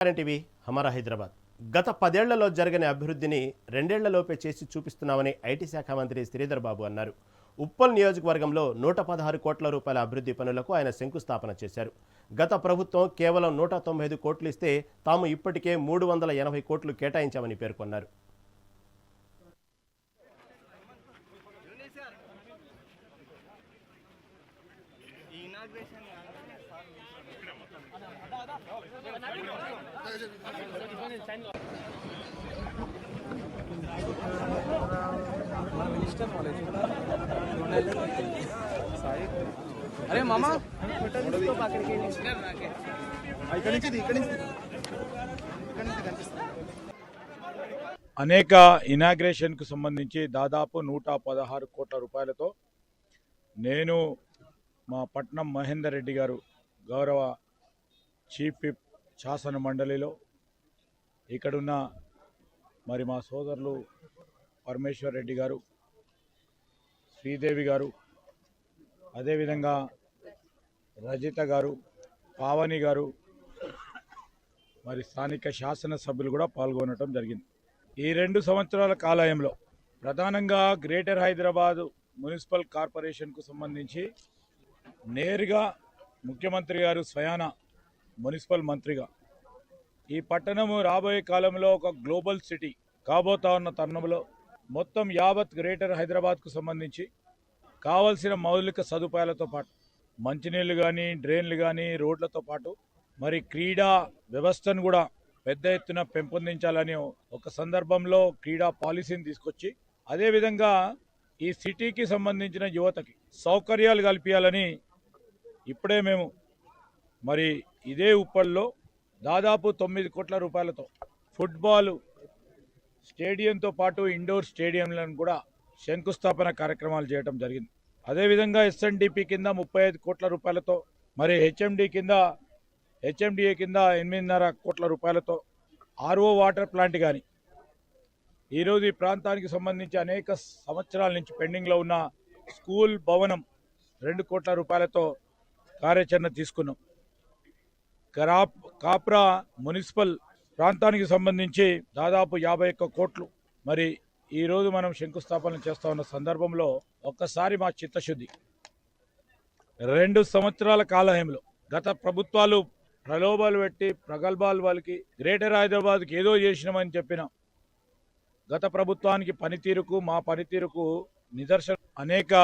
TV హమారా హైదరాబాద్. గత 10 ఏళ్లలో జరగని అభివృద్ధిని 2 ఏళ్లలోపే చేసి చూపిస్తున్నామని ఐటీ శాఖ మంత్రి శ్రీధర్ బాబు అన్నారు. ఉప్పల్ నియోజకవర్గంలో 116 కోట్ల రూపాయల అభివృద్ధి పనులకు ఆయన శంకుస్థాపన చేశారు. గత ప్రభుత్వం కేవలం 195 కోట్లు ఇస్తే తాము ఇప్పటికే 380 కోట్లు కేటాయించామని పేర్కొన్నారు. अरे मामा అనేక ఇనాగ్రేషన్కు సంబంధించి దాదాపు 116 కోట్ల రూపాయలతో నేను మా పట్నం మహేందర్ రెడ్డి గారు గౌరవ చీఫ్ విప్ శాసన మండలిలో ఇక్కడున్న మరి మా సోదరులు పరమేశ్వర్ రెడ్డి గారు, శ్రీదేవి గారు, అదేవిధంగా రజిత గారు, పావని గారు, మరి స్థానిక శాసనసభ్యులు కూడా పాల్గొనడం జరిగింది. ఈ 2 సంవత్సరాల కాలయంలో ప్రధానంగా గ్రేటర్ హైదరాబాద్ మున్సిపల్ కార్పొరేషన్కు సంబంధించి నేరుగా ముఖ్యమంత్రి గారు స్వయాన మున్సిపల్ మంత్రిగా ఈ పట్టణము రాబోయే కాలంలో ఒక గ్లోబల్ సిటీ కాబోతా ఉన్న తరుణంలో మొత్తం యావత్ గ్రేటర్ హైదరాబాద్కు సంబంధించి కావాల్సిన మౌలిక సదుపాయాలతో పాటు మంచినీళ్ళు కానీ, డ్రైన్లు కానీ, రోడ్లతో పాటు మరి క్రీడా వ్యవస్థను కూడా పెద్ద ఎత్తున పెంపొందించాలని ఒక సందర్భంలో క్రీడా పాలసీని తీసుకొచ్చి అదేవిధంగా ఈ సిటీకి సంబంధించిన యువతకి సౌకర్యాలు కల్పించాలని ఇప్పుడే మేము మరి ఇదే ఉప్పల్లో దాదాపు 9 కోట్ల రూపాయలతో ఫుట్బాల్ స్టేడియంతో పాటు ఇండోర్ స్టేడియంలను కూడా శంకుస్థాపన కార్యక్రమాలు చేయడం జరిగింది. అదేవిధంగా ఎస్ఎన్డిపి కింద 35 కోట్ల రూపాయలతో మరి హెచ్ఎండిఏ కింద 8.5 కోట్ల రూపాయలతో ఆర్ఓ వాటర్ ప్లాంట్ కానీ ఈరోజు ఈ ప్రాంతానికి సంబంధించి అనేక సంవత్సరాల నుంచి పెండింగ్లో ఉన్న స్కూల్ భవనం 2 కోట్ల రూపాయలతో కార్యాచరణ తీసుకున్నాం. కాప్రా మున్సిపల్ ప్రాంతానికి సంబంధించి దాదాపు 51 కోట్లు మరి ఈరోజు మనం శంకుస్థాపన చేస్తా ఉన్న సందర్భంలో ఒక్కసారి మా చిత్తశుద్ధి 2 సంవత్సరాల కాలయంలో గత ప్రభుత్వాలు ప్రలోభాలు పెట్టి ప్రగల్భాలు వాళ్ళకి గ్రేటర్ హైదరాబాద్కి ఏదో చేసినామని చెప్పిన గత ప్రభుత్వానికి పనితీరుకు మా పనితీరుకు నిదర్శనం అనేక